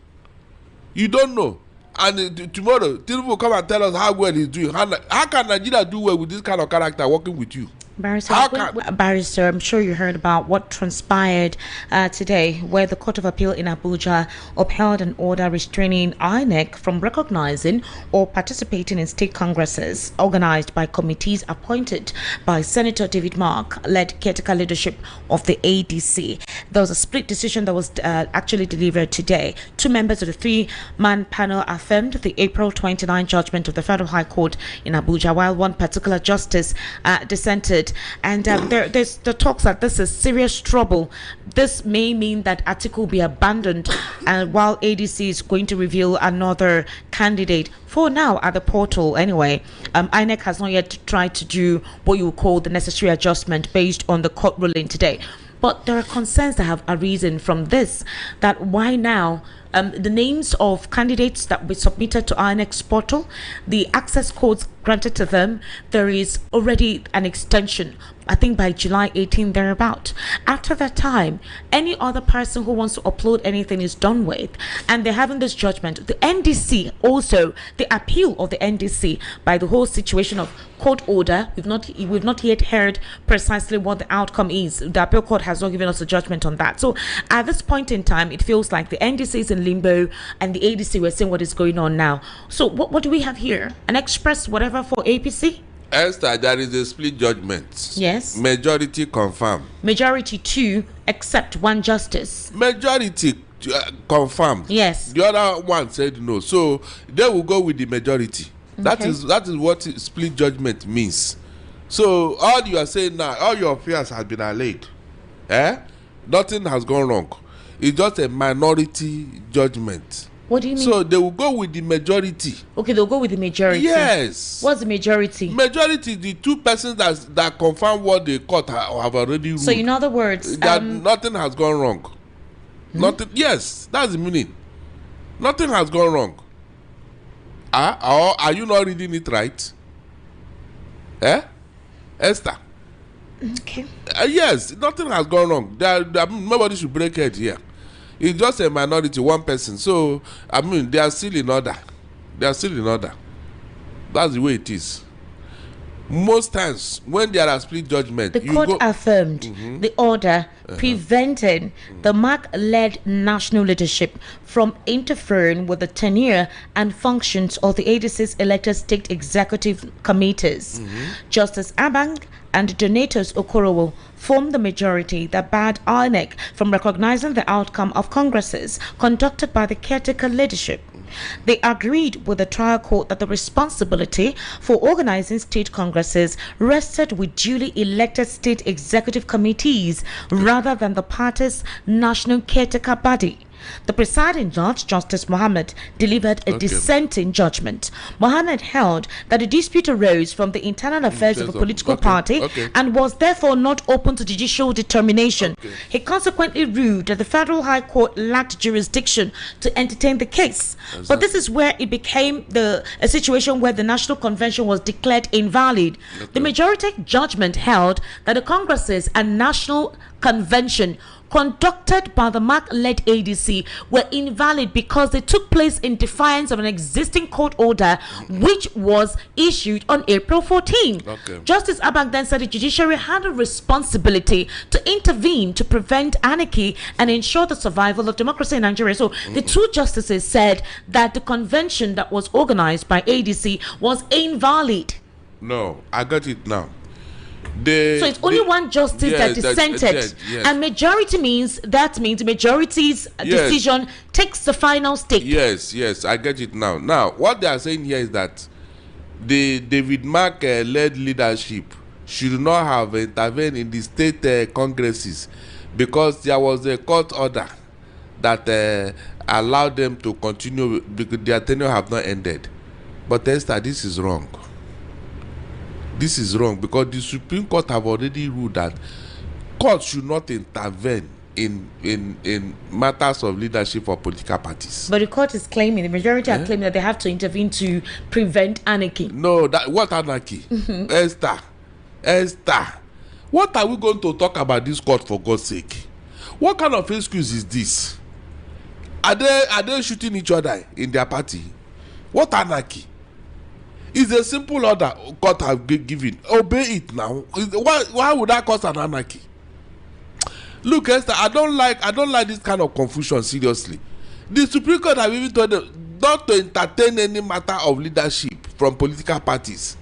And tomorrow, Tinubu will come and tell us how well he's doing. How can Nigeria do well with this kind of character working with you?
Barrister, I'm sure you heard about what transpired today, where the Court of Appeal in Abuja upheld an order restraining INEC from recognizing or participating in state congresses organized by committees appointed by Senator David Mark, led caretaker leadership of the ADC. There was a split decision that was actually delivered today. Two members of the three-man panel affirmed the April 29 judgment of the Federal High Court in Abuja, while one particular justice dissented. And there's the talks that this is serious trouble. This may mean that Atiku will be abandoned, and while ADC is going to reveal another candidate. For now, at the portal anyway, INEC has not yet tried to do what you would call the necessary adjustment based on the court ruling today. But there are concerns that have arisen from this, that why now the names of candidates that we submitted to INEC's portal, the access codes granted to them, there is already an extension, I think by July 18 thereabout. After that time, any other person who wants to upload anything is done with, and they're having this judgment. The NDC also, the appeal of the NDC by the whole situation of court order, we've not yet heard precisely what the outcome is. The appeal court has not given us a judgment on that. So at this point in time, it feels like the NDC is in limbo and the ADC, we're seeing what is going on now. So what do we have here? An express whatever for APC?
Esther, there is a split judgment.
Yes.
Majority confirm.
Majority 2 except one justice.
Majority confirmed.
Yes.
The other one said no. So they will go with the majority.
Okay.
That is what split judgment means. So all you are saying now, all your fears have been allayed. Nothing has gone wrong. It's just a minority judgment.
What do you mean?
So they will go with the majority.
Okay, they'll go with the majority.
Yes.
What's the majority?
Majority, the two persons that confirm what the court have already ruled.
So in other words,
that nothing has gone wrong. Nothing. Yes, that's the meaning. Nothing has gone wrong. Or are you not reading it right? Esther?
okay.
Yes, nothing has gone wrong. Nobody should break head here. It's just a minority, one person. So, they are still in order. That's the way it is. Most times, when there are split judgment,
The court affirmed the order preventing the MAC-led national leadership from interfering with the tenure and functions of the ADC's elected state executive committees. Justice Abang and Donatus Okorowo formed the majority that barred INEC from recognizing the outcome of congresses conducted by the caretaker leadership. They agreed with the trial court that the responsibility for organizing state congresses rested with duly elected state executive committees rather than the party's national caretaker body. The presiding judge, Justice Mohammed, delivered a dissenting judgment. Mohammed held that the dispute arose from the internal affairs of a political party and was therefore not open to judicial determination. He consequently ruled that the Federal High Court lacked jurisdiction to entertain the case. But this is where it became a situation where the National Convention was declared invalid. The majority judgment held that the Congresses and National Convention conducted by the MAC-led ADC were invalid because they took place in defiance of an existing court order which was issued on April 14. Justice Abang then said the judiciary had a responsibility to intervene to prevent anarchy and ensure the survival of democracy in Nigeria. So the two justices said that the convention that was organized by ADC was invalid.
No, I got it now.
So it's only one justice that dissented, and majority means majority's decision takes the final step.
Yes, I get it now. Now, what they are saying here is that the David Mark led leadership should not have intervened in the state congresses because there was a court order that allowed them to continue because their tenure have not ended. But Esther, this is wrong. This is wrong because the Supreme Court have already ruled that courts should not intervene in matters of leadership for political parties.
But the court is claiming, the majority are claiming that they have to intervene to prevent anarchy.
No, what anarchy? Esther, what are we going to talk about this court for God's sake? What kind of excuse is this? Are they shooting each other in their party? What anarchy? It's a simple order court have given. Obey it now. Why would that cause an anarchy? Look, Esther, I don't like this kind of confusion, seriously. The Supreme Court have even told them not to entertain any matter of leadership from political parties.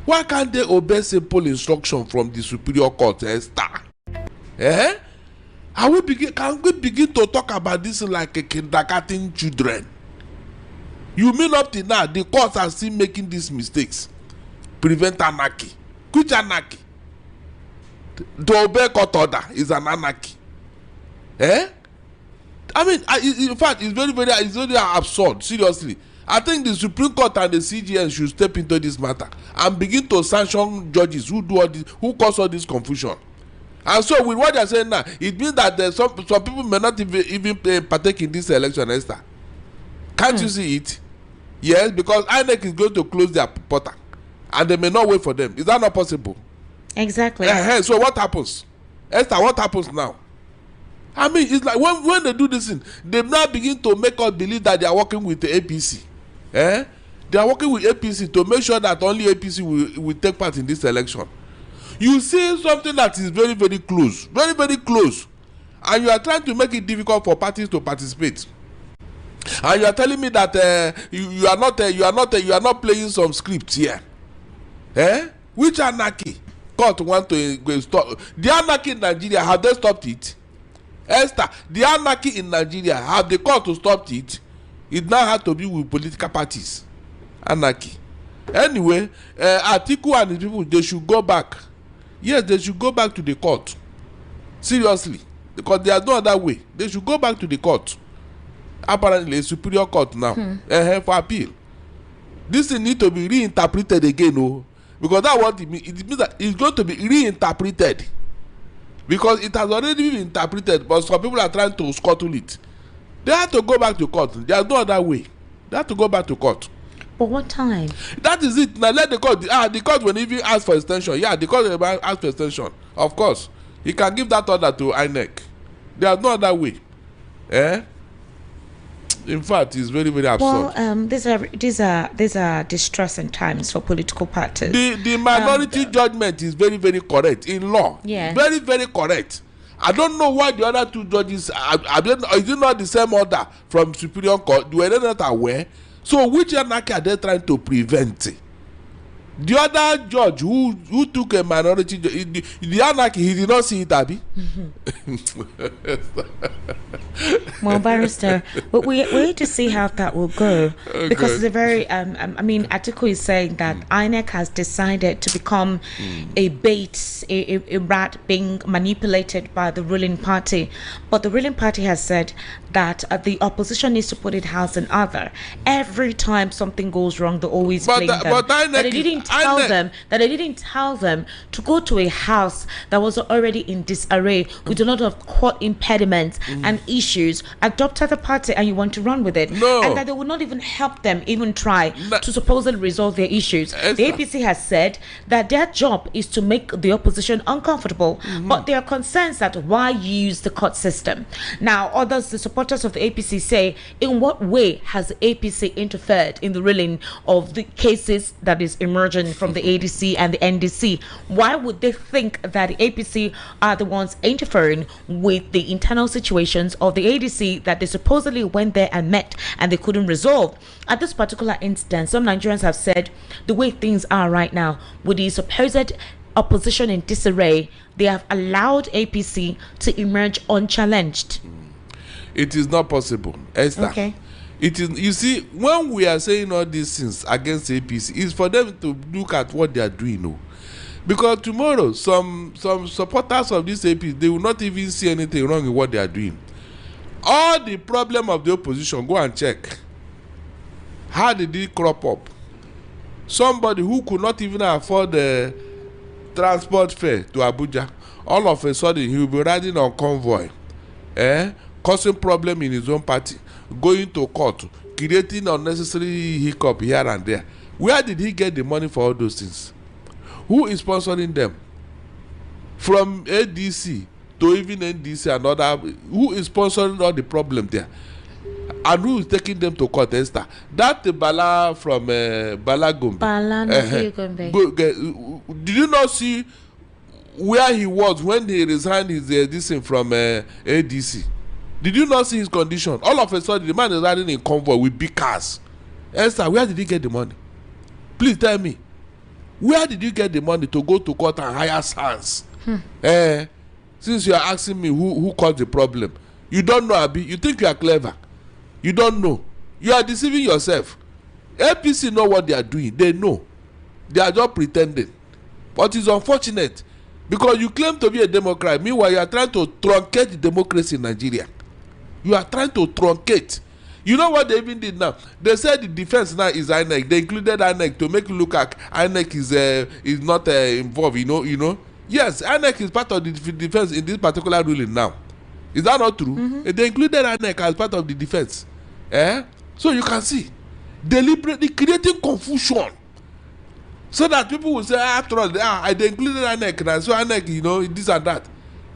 Why can't they obey simple instruction from the Superior Court, Esther? Can we begin to talk about this like a kindergarten children? You mean up to now the courts are still making these mistakes? Prevent anarchy. Which anarchy? To obey court order is an anarchy. In fact, it's very absurd. Seriously, I think the Supreme Court and the CGN should step into this matter and begin to sanction judges who do all this, who cause all this confusion. And so, with what they are saying now, it means that some people may not even partake in this election, Esther. Can't you see it? Yes, because INEC is going to close their portal and they may not wait for them. Is that not possible?
Exactly.
So what happens? Esther, what happens now? It's like when they do this thing, they now begin to make us believe that they are working with the APC. They are working with APC to make sure that only APC will take part in this election. You see something that is very, very close. Very, very close. And you are trying to make it difficult for parties to participate. And you are telling me that you are not playing some scripts here. Which anarchy? Court want to stop the anarchy in Nigeria. Have they stopped it? Esther, the anarchy in Nigeria, have the court to stop it? It now had to be with political parties. Anarchy. Anyway, Atiku and his people, they should go back. Yes, they should go back to the court. Seriously. Because there's no other way. They should go back to the court. Apparently, a superior court now. For appeal. This thing need to be reinterpreted again, oh. Because that's what it means. It means that it's going to be reinterpreted. Because it has already been interpreted, but some people are trying to scuttle it. They have to go back to court. There's no other way. They have to go back to court.
But what time?
That is it. Now let the court. The court will even ask for extension. Yeah, the court will ask for extension. Of course, he can give that order to INEC. There's no other way. In fact, it's very, very absurd.
Well, these are distressing times for political parties.
The minority judgment is very, very correct in law.
Yeah.
Very, very correct. I don't know why the other two judges is it not the same order from Superior Court? Were they not aware? So which anarchy are they trying to prevent? The other judge who took a minority, the anarchy, he did not see it, Abby.
Well, Barrister, we need to see how that will go, because it's a very I mean, Atiku is saying that INEC has decided to become a bait, a rat being manipulated by the ruling party, but the ruling party has said that the opposition needs to put it house and other. Every time something goes wrong, they always blame them. But they didn't tell them to go to a house that was already in disarray with a lot of court impediments and issues, adopted the party, and you want to run with it.
No.
And that they would not even help them even try to supposedly resolve their issues. The APC has said that their job is to make the opposition uncomfortable, but there are concerns that why use the court system. Now, others, the supporters of the APC, say, in what way has the APC interfered in the ruling of the cases that is emerging from the ADC and the NDC? Why would they think that the APC are the ones interfering with the internal situations of the ADC that they supposedly went there and met and they couldn't resolve? At this particular instance, some Nigerians have said the way things are right now, with the supposed opposition in disarray, they have allowed APC to emerge unchallenged.
It is not possible, Esther. Okay. It is. You see, when we are saying all these things against APC, it's for them to look at what they are doing. No? Because tomorrow, some supporters of this APC, they will not even see anything wrong in what they are doing. All the problem of the opposition, go and check. How did it crop up? Somebody who could not even afford the transport fare to Abuja, all of a sudden he will be riding on convoy, causing problem in his own party, going to court, creating unnecessary hiccup here and there. Where did he get the money for all those things? Who is sponsoring them? From ADC to even NDC and other, who is sponsoring all the problem there? And who is taking them to court, Esther? That Bala from Bala Gombe. Did you not see where he was when he resigned his this thing from ADC? Did you not see his condition? All of a sudden, the man is riding in convoy with big cars. Esther, where did he get the money? Please tell me. Where did you get the money to go to court and hire SANS? Since you are asking me who caused the problem, you don't know, Abi. You think you are clever. You don't know. You are deceiving yourself. APC know what they are doing. They know. They are just pretending. But it's unfortunate because you claim to be a Democrat. Meanwhile, you are trying to truncate the democracy in Nigeria. You are trying to truncate. You know what they even did now? They said the defense now is INEC. They included INEC to make it look like INEC is not involved. You know. Yes, INEC is part of the defense in this particular ruling now. Is that not true? They included INEC as part of the defense. So you can see, deliberately creating confusion, so that people will say, after all, they included INEC now, so INEC, this and that.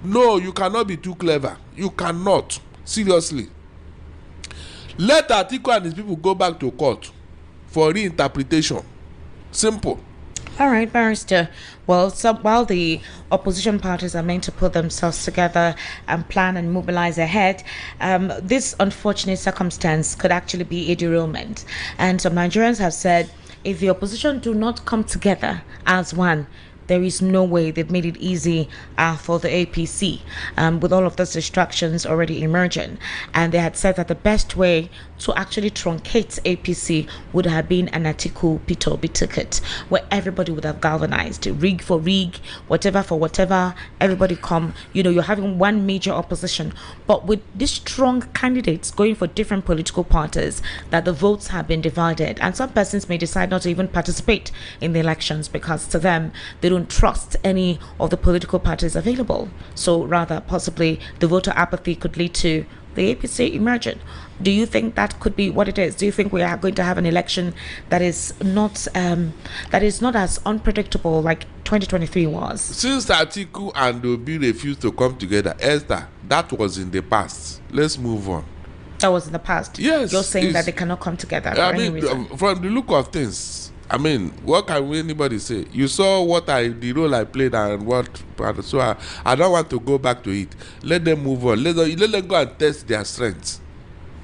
No, you cannot be too clever. You cannot. Seriously. Let Atiku and his people go back to court for reinterpretation. Simple.
All right, Barrister. Well, while the opposition parties are meant to put themselves together and plan and mobilize ahead, this unfortunate circumstance could actually be a derailment. And some Nigerians have said, if the opposition do not come together as one, there is no way they've made it easy for the APC, with all of those distractions already emerging. And they had said that the best way to actually truncate APC would have been an Atiku Peter Obi ticket, where everybody would have galvanized, rig for rig, whatever for whatever, everybody come. You're having one major opposition. But with these strong candidates going for different political parties, that the votes have been divided, and some persons may decide not to even participate in the elections because to them they don't trust any of the political parties available. So rather, possibly the voter apathy could lead to the APC emerging. Do you think that could be what it is? Do you think we are going to have an election that is not as unpredictable like 2023 was?
Since Atiku and Obi refused to come together, Esther, that was in the past. Let's move on.
That was in the past.
Yes.
You're saying that they cannot come together for any reason.
From the look of things, what can anybody say? You saw the role I played and what, so I don't want to go back to it. Let them move on. Let them go and test their strengths.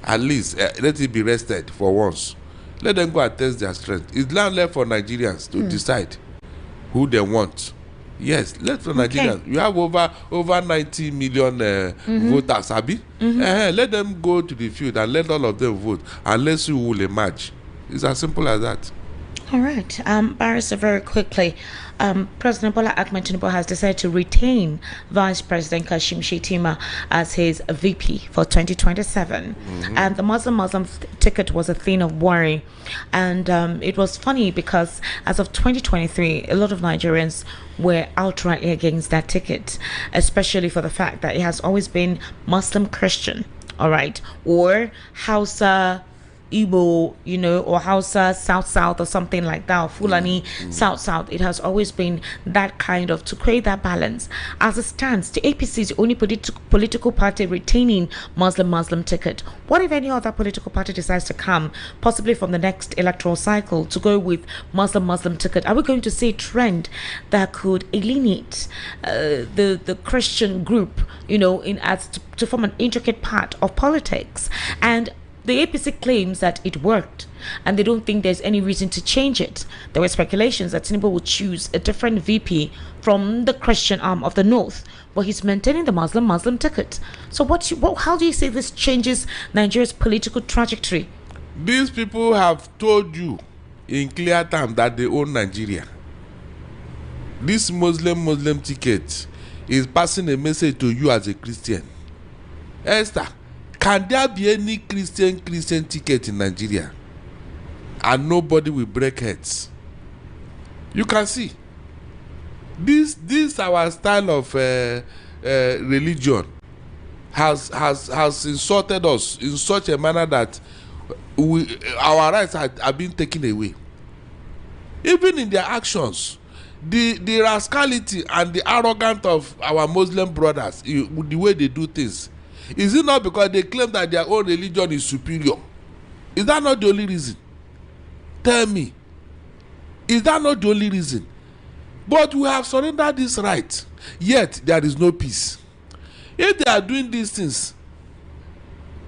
At least let it be rested for once. Let them go and test their strength. It's now left for Nigerians to decide who they want. Yes, let for Nigerians. You have over 90 million voters, Abi. Let them go to the field and let all of them vote, and let's see who will emerge. It's as simple as that.
All right, Barrister, very quickly, President Bola Ahmed Tinubu has decided to retain Vice President Kashim Shettima as his VP for 2027. And the Muslim ticket was a thing of worry. And it was funny because as of 2023, a lot of Nigerians were outrightly against that ticket, especially for the fact that it has always been Muslim Christian, all right, or Hausa Igbo, or Hausa South or something like that, or Fulani South. It has always been that kind of, to create that balance. As it stands, the APC is the only political party retaining Muslim ticket. What if any other political party decides to come, possibly from the next electoral cycle, to go with Muslim ticket? Are we going to see a trend that could alienate the Christian group, to form an intricate part of politics? And the APC claims that it worked, and they don't think there's any reason to change it. There were speculations that Tinubu would choose a different VP from the Christian arm of the North, but he's maintaining the Muslim ticket. So how do you say this changes Nigeria's political trajectory?
These people have told you in clear terms that they own Nigeria. This Muslim ticket is passing a message to you as a Christian. Esther, can there be any Christian ticket in Nigeria and nobody will break heads? You can see this our style of religion has insulted us in such a manner that our rights are being taken away. Even in their actions, the rascality and the arrogance of our Muslim brothers, the way they do things. Is it not because they claim that their own religion is superior? Is that not the only reason? Tell me. Is that not the only reason? But we have surrendered this right, yet there is no peace. If they are doing these things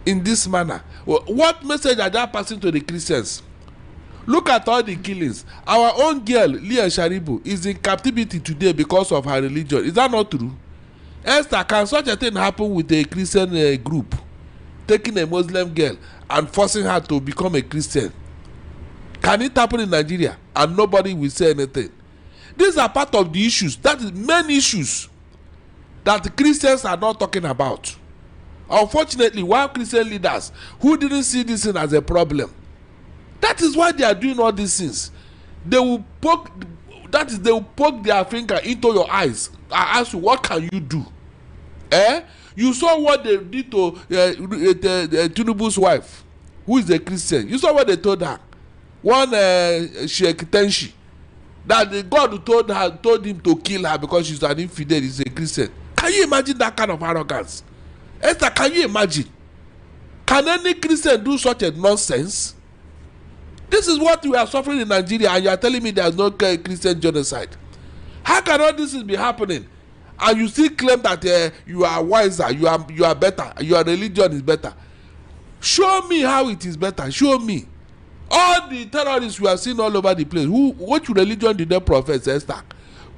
in this manner, what message are they passing to the Christians? Look at all the killings. Our own girl, Leah Sharibu, is in captivity today because of her religion. Is that not true? Esther, can such a thing happen with a Christian group taking a Muslim girl and forcing her to become a Christian? Can it happen in Nigeria and nobody will say anything? These are part of the issues, that is main issues that the Christians are not talking about. Unfortunately, while Christian leaders who didn't see this thing as a problem, that is why they are doing all these things. They will poke their finger into your eyes. I ask you, what can you do? You saw what they did to Tinubu's wife, who is a Christian. You saw what they told her. One Sheikh Tenshi, that God told him to kill her because she's an infidel. He's a Christian. Can you imagine that kind of arrogance? Esther, can you imagine? Can any Christian do such a nonsense? This is what we are suffering in Nigeria, and you are telling me there is no Christian genocide. How can all this be happening? And you still claim that you are wiser, you are better, your religion is better. Show me how it is better. Show me. All the terrorists we are seeing all over the place, which religion did they profess, Esther?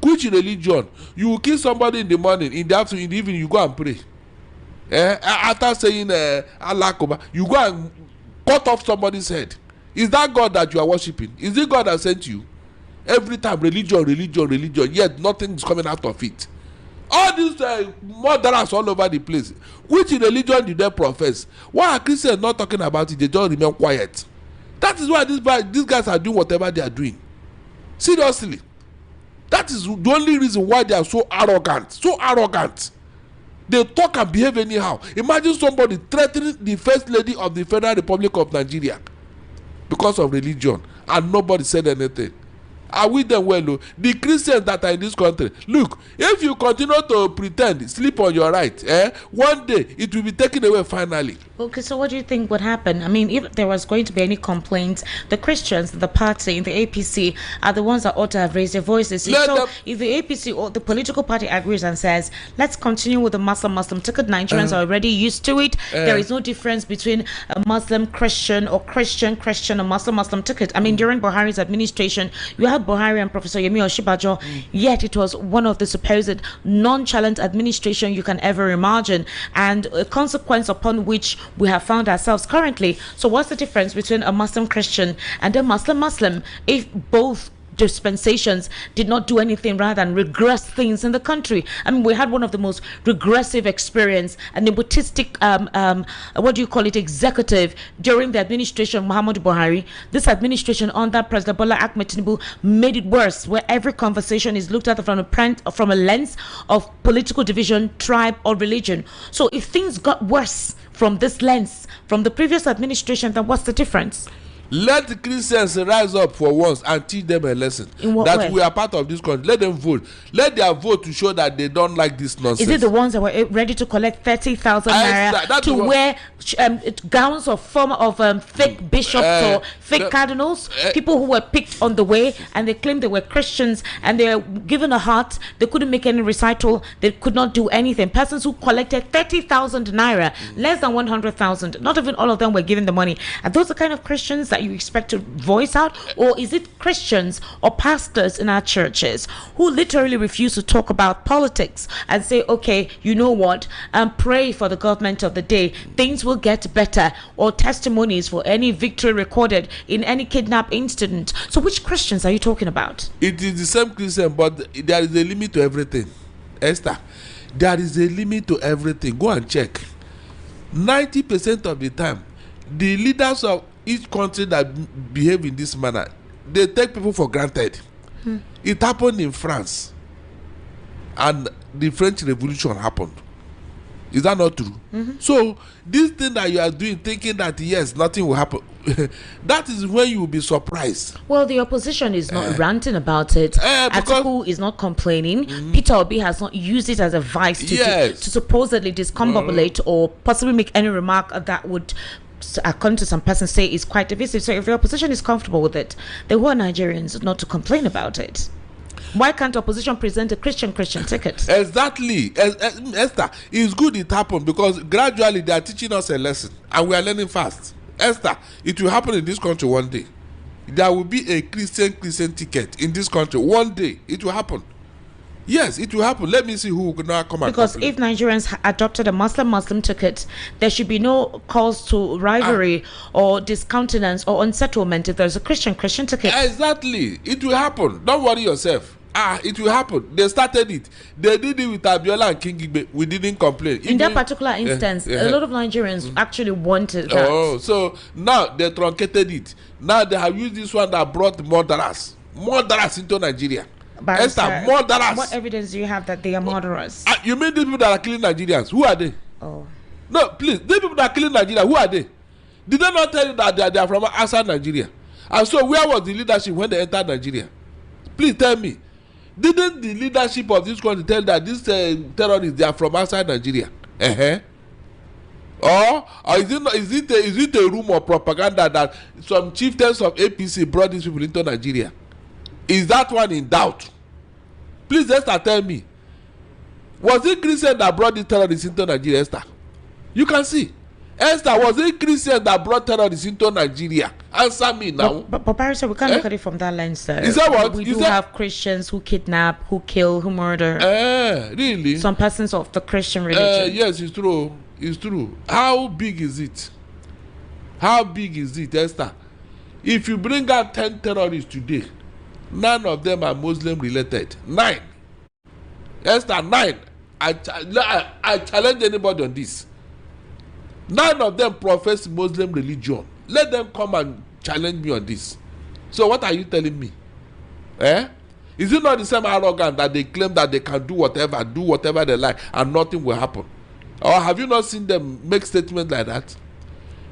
Which religion? You will kill somebody in the morning, in the afternoon, in the evening, you go and pray. After saying Allah Akbar, you go and cut off somebody's head. Is that God that you are worshiping? Is it God that sent you? Every time religion, yet nothing is coming out of it. All these murderers all over the place. Which religion do they profess? Why are Christians not talking about it? They just remain quiet. That is why these guys are doing whatever they are doing. Seriously. That is the only reason why they are so arrogant. So arrogant. They talk and behave anyhow. Imagine somebody threatening the First Lady of the Federal Republic of Nigeria because of religion, and nobody said anything. Are we them well? The Christians that are in this country, look, if you continue to pretend, sleep on your right, one day it will be taken away finally.
Okay, so what do you think would happen? I mean, if there was going to be any complaints, the Christians, the party, the APC are the ones that ought to have raised their voices. So if the APC or the political party agrees and says, let's continue with the Muslim ticket, Nigerians are already used to it. There is no difference between a Muslim Christian or Christian or Muslim ticket. I mean, during Buhari's administration, you had Buhari and Professor Yemi Oshibajo, yet it was one of the supposed nonchalant administration you can ever imagine, and a consequence upon which we have found ourselves currently. So what's the difference between a Muslim Christian and a Muslim if both dispensations did not do anything rather than regress things in the country? I mean, we had one of the most regressive experience and nepotistic executive during the administration of Muhammadu Buhari. This administration under President Bola Ahmed Tinubu made it worse, where every conversation is looked at from a lens of political division, tribe or religion. So if things got worse from this lens from the previous administration, then what's the difference?
Let the Christians rise up for once and teach them a lesson.
In what
that
way?
We are part of this country. Let them vote. Let their vote to show that they don't like this nonsense.
Is it the ones that were ready to collect 30,000 naira to wear gowns of fake bishops or fake cardinals? People who were picked on the way, and they claimed they were Christians, and they were given a heart. They couldn't make any recital. They could not do anything. Persons who collected 30,000 naira, less than 100,000. Not even all of them were given the money. Are those the kind of Christians that you expect to voice out? Or is it Christians or pastors in our churches who literally refuse to talk about politics and say, okay, you know what, pray for the government of the day, things will get better, or testimonies for any victory recorded in any kidnap incident? So which Christians are you talking about?
It is the same Christian, but there is a limit to everything. Esther, there is a limit to everything. Go and check. 90% of the time, the leaders of each country that behave in this manner, they take people for granted. It happened in France, and the French Revolution happened. Is that not true? So this thing that you are doing, thinking that yes, nothing will happen, that is when you will be surprised.
Well, the opposition is not ranting about it. Atiku is not complaining. Peter Obi has not used it as a vice to supposedly discombobulate or possibly make any remark that would, according to some persons, say is quite divisive. So if the opposition is comfortable with it, they want Nigerians not to complain about it. Why can't opposition present a Christian ticket?
Exactly. Esther, it's good it happened because gradually they are teaching us a lesson and we are learning fast. Esther, it will happen in this country one day. There will be a Christian ticket in this country one day. It will happen. Yes, it will happen. Let me see who will now come and
because
complain.
if Nigerians adopted a Muslim ticket, there should be no cause to rivalry or discountenance or unsettlement if there's a Christian ticket.
Exactly. It will happen. Don't worry yourself. It will happen. They started it. They did it with Abiola and King Igbe. We didn't complain.
In that particular instance, a lot of Nigerians actually wanted that.
Oh, so now they truncated it. Now they have used this one that brought murderers into Nigeria. Esther, murderers.
What evidence do you have that they are murderers?
You mean these people that are killing Nigerians? Who are they?
Oh.
No, please. These people that are killing Nigeria, who are they? Did they not tell you that they are from outside Nigeria? And so where was the leadership when they entered Nigeria? Please tell me. Didn't the leadership of this country tell that these terrorists, they are from outside Nigeria? Or is it a rumor or propaganda that some chieftains of APC brought these people into Nigeria? Is that one in doubt? Please, Esther, tell me. Was it Christian that brought the terrorists into Nigeria, Esther? You can see. Esther, was it Christians that brought terrorists into Nigeria? Answer me now.
But Barrister, we can't look at it from that lens, sir.
Is that what?
We do have Christians who kidnap, who kill, who murder.
Really?
Some persons of the Christian religion.
Yes, it's true. It's true. How big is it? How big is it, Esther? If you bring out 10 terrorists today, none of them are Muslim related. 9. Esther, 9. I challenge anybody on this. None of them profess Muslim religion. Let them come and challenge me on this. So what are you telling me? Is it not the same arrogance that they claim that they can do whatever they like and nothing will happen? Or have you not seen them make statements like that?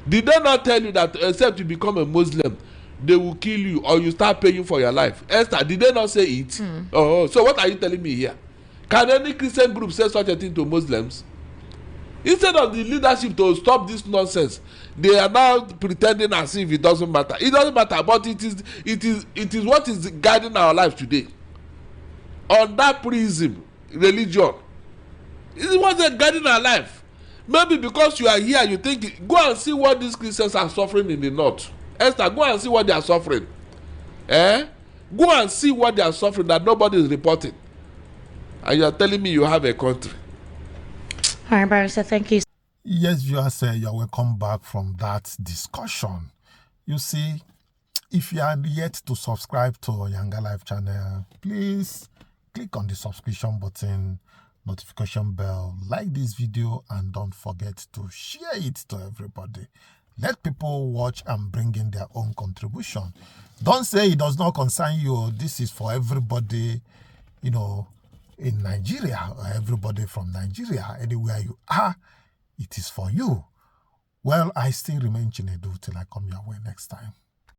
Did they not tell you that except you become a Muslim, they will kill you or you start paying for your life? Esther, did they not say it? Oh, so what are you telling me here? Can any Christian group say such a thing to Muslims? Instead of the leadership to stop this nonsense, they are now pretending as if it doesn't matter. It doesn't matter, but it is what is guiding our life today. On that prism, religion, it is what is guiding our life. Maybe because you are here, you think, go and see what these Christians are suffering in the north. Esther, go and see what they are suffering. Go and see what they are suffering that nobody is reporting. And you are telling me you have a country.
All right, Barrister, thank you.
Yes, viewers, you're welcome back from that discussion. You see, if you are yet to subscribe to YangaLife channel, please click on the subscription button, notification bell, like this video, and don't forget to share it to everybody. Let people watch and bring in their own contribution. Don't say it does not concern you. This is for everybody, you know, in Nigeria, or everybody from Nigeria, anywhere you are, it is for you. Well, I still remain Chinedu till I come your way next time.